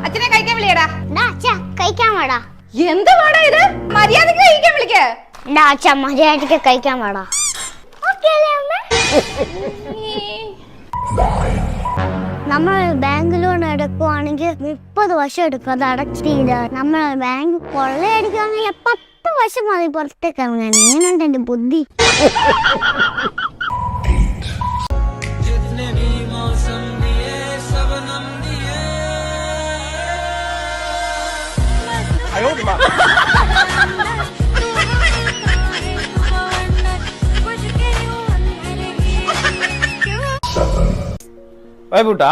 അച്ഛനെ കഴിക്കാൻ വിളിയടാ. കഴിക്കാൻ വേടാ. എന്ത് വാടാ ഇത്? മര്യാദക്ക് കഴിക്കാൻ വിളിക്കേ. അച്ഛ മര്യാദക്ക് കഴിക്കാൻ വേടാ. നമ്മൾ ബാങ്ക് ലോൺ എടുക്കുവാണെങ്കിൽ 30 വർഷം എടുക്കും. അത് അടച്ചില്ല. നമ്മൾ ബാങ്ക് കൊള്ളയടിക്കുകയാണെങ്കിൽ 10 വർഷം മതി പുറത്തേക്ക് ഇറങ്ങാൻ. എങ്ങനെയുണ്ട് എന്റെ ബുദ്ധി? വൈബൂട്ടാ,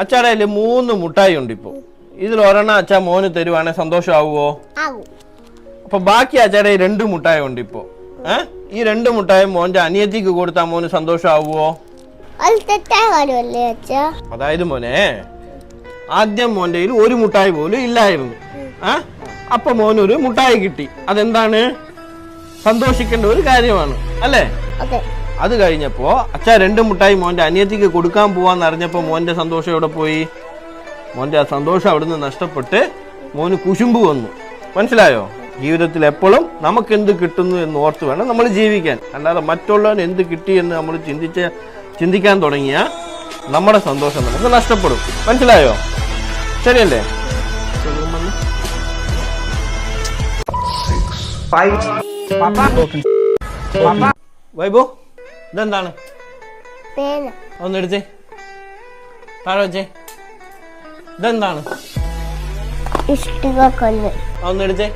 അച്ചാടെ 3 മുട്ടായി ഉണ്ട് ഇപ്പൊ. ഇതിൽ ഒരെണ്ണം അച്ഛാ മോന് തരുവാണെ സന്തോഷമാവുമോ? അപ്പൊ ബാക്കി അച്ചാടെ 2 മുട്ടായി ഉണ്ട് ഇപ്പൊ. ഈ 2 മുട്ടായി മോന്റെ അനിയത്തിക്ക് കൊടുത്താ മോന് സന്തോഷമാവുമോ? അതായത് മോനെ, ആദ്യം മോന്റെ 1 മുട്ടായി പോലും ഇല്ലായിരുന്നു. അപ്പൊ മോനൊരു മുട്ടായി കിട്ടി. അതെന്താണ്? സന്തോഷിക്കേണ്ട ഒരു കാര്യമാണ് അല്ലേ? അത് കഴിഞ്ഞപ്പോ അച്ഛാ 2 മുട്ടായി മോന്റെ അനിയത്തിക്ക് കൊടുക്കാൻ പോവാന്ന് അറിഞ്ഞപ്പോ മോന്റെ സന്തോഷം എവിടെ പോയി? മോന്റെ ആ സന്തോഷം അവിടുന്ന് നഷ്ടപ്പെട്ട് മോന് കുശുമ്പ് വന്നു. മനസ്സിലായോ? ജീവിതത്തിൽ എപ്പോഴും നമുക്ക് എന്ത് കിട്ടുന്നു എന്ന് ഓർത്ത് വേണം നമ്മൾ ജീവിക്കാൻ. അല്ലാതെ മറ്റുള്ളവന് എന്ത് കിട്ടി എന്ന് നമ്മൾ ചിന്തിക്കാൻ തുടങ്ങിയ നമ്മുടെ സന്തോഷം നമുക്ക് നഷ്ടപ്പെടും. മനസ്സിലായോ? ശരിയല്ലേ? വൈബു, ഇതെന്താണ്? ഒന്ന് എടുത്തേ, താഴെ വെച്ചേ. ഇതെന്താണ്? ഒന്ന് എടുത്തേ.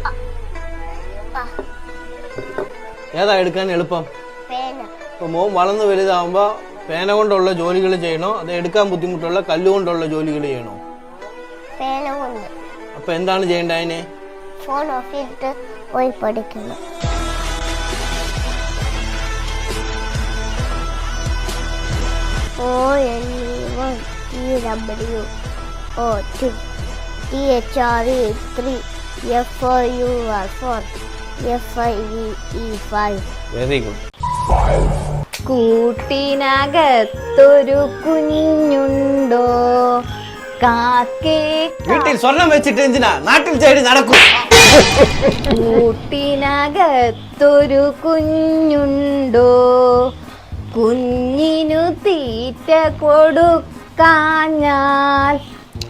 ഏതാ എടുക്കാൻ എളുപ്പം? ഇപ്പൊ മോൻ വളർന്ന് വലുതാവുമ്പോ പേന കൊണ്ടുള്ള ജോലികൾ ചെയ്യണോ അത് എടുക്കാൻ ബുദ്ധിമുട്ടുള്ള കല്ലുകൊണ്ടുള്ള ജോലികൾ ചെയ്യണോ? അപ്പൊ എന്താണ് ചെയ്യേണ്ടത് അതിന്? ഫോൺ ഓഫ് ചെയ്തിട്ട് പോയി പഠിക്കുന്നു. Very good. കൂട്ടിനകത്തൊരു കുഞ്ഞുണ്ടോ കാക്കേ? വീട്ടിൽ സ്വർണം വെച്ചിട്ട് എന്തിനാ നാട്ടിൽ ചേടി നടക്കും? കൂട്ടിനകത്തൊരു കുഞ്ഞുണ്ടോ കുഞ്ഞിനു തീറ്റ കൊടുക്കാഞ്ഞാൽ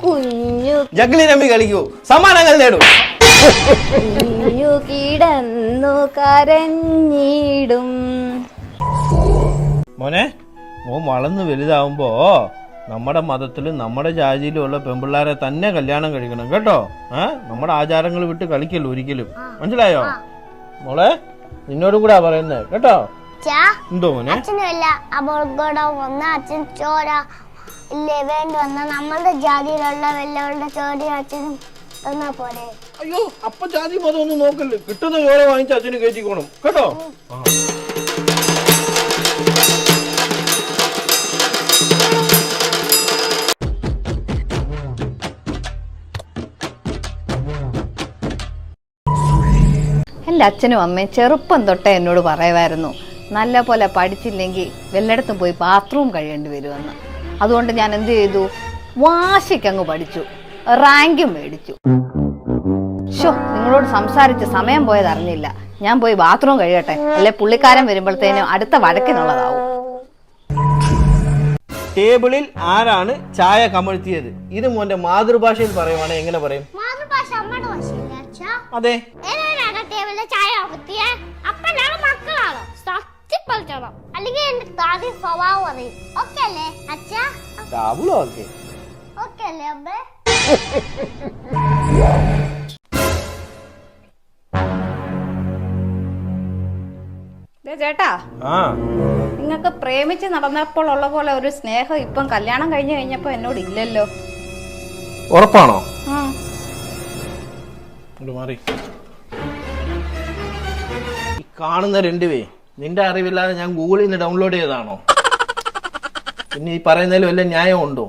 കുഞ്ഞു ജഗ്ലി നമ്പി കളിക്കൂ, സമ്മാനങ്ങൾ നേടും. കുഞ്ഞു കിടന്നു കരഞ്ഞിടും. മോനെ, മോൻ വളർന്ന് വലുതാവുമ്പോ നമ്മുടെ മതത്തിലും നമ്മുടെ ജാതിയിലും ഉള്ള പെൺപിള്ളാരെ തന്നെ കല്യാണം കഴിക്കണം കേട്ടോ. നമ്മുടെ ആചാരങ്ങൾ വിട്ട് കളിക്കല്ലോ ഒരിക്കലും. മനസ്സിലായോ മോളെ? നിന്നോടും കൂടെ പറയുന്നത് കേട്ടോ. എന്തോ മോനെ? അച്ഛനുമല്ല അപകടം വന്ന അച്ഛൻ ചോര ഇല്ലേ വേണ്ടി വന്ന നമ്മളുടെ ജാതിയിലുള്ള വെല്ലവരുടെ ചോര അച്ഛനും തന്നാ പോരെ. അയ്യോ, അപ്പൊ ജാതി മതം ഒന്നും നോക്കല്ലേ, കിട്ടുന്ന ചോര വാങ്ങിച്ച് അച്ഛന് കയറ്റിക്കോണം കേട്ടോ. എൻ്റെ അച്ഛനും അമ്മയും ചെറുപ്പം തൊട്ടേ എന്നോട് പറയുമായിരുന്നു, നല്ല പോലെ പഠിച്ചില്ലെങ്കിൽ വല്ലയിടത്തും പോയി ബാത്റൂം കഴിയേണ്ടി വരുമെന്ന്. അതുകൊണ്ട് ഞാൻ എന്ത് ചെയ്തു? വാശിക്കങ്ങ് പഠിച്ചു, റാങ്കും മേടിച്ചു. നിങ്ങളോട് സംസാരിച്ച് സമയം പോയത് അറിഞ്ഞില്ല. ഞാൻ പോയി ബാത്റൂം കഴിയട്ടെ, അല്ലെ പുള്ളിക്കാരൻ വരുമ്പോഴത്തേനും അടുത്ത വഴക്കിനുള്ളതാവും. ടേബിളിൽ ആരാണ് ചായ കമഴ്ത്തിയത്? ഇത് മോന്റെ മാതൃഭാഷയിൽ പറയുവാണെങ്കിൽ എങ്ങനെ പറയും? അതെ. അല്ലെങ്കിൽ എന്റെ താതി സ്വഭാവം അറിയും. ഓക്കെ അല്ലേ അച്ഛാ? ഓക്കെ അല്ലേ അമ്മേ? ചേട്ടാ, നിങ്ങൾക്ക് പ്രേമിച്ച് നടന്നപ്പോൾ ഉള്ള പോലെ ഒരു സ്നേഹം ഇപ്പം കല്യാണം കഴിഞ്ഞു കഴിഞ്ഞപ്പോ എന്നോട് ഇല്ലല്ലോ. ഉറപ്പാണോ? ഈ കാണുന്ന 2 നിന്റെ അറിവില്ലാതെ ഞാൻ ഗൂഗിളിൽ നിന്ന് ഡൗൺലോഡ് ചെയ്തതാണോ? പിന്നെ ഈ പറയുന്നതിലും വല്ല ന്യായം ഉണ്ടോ?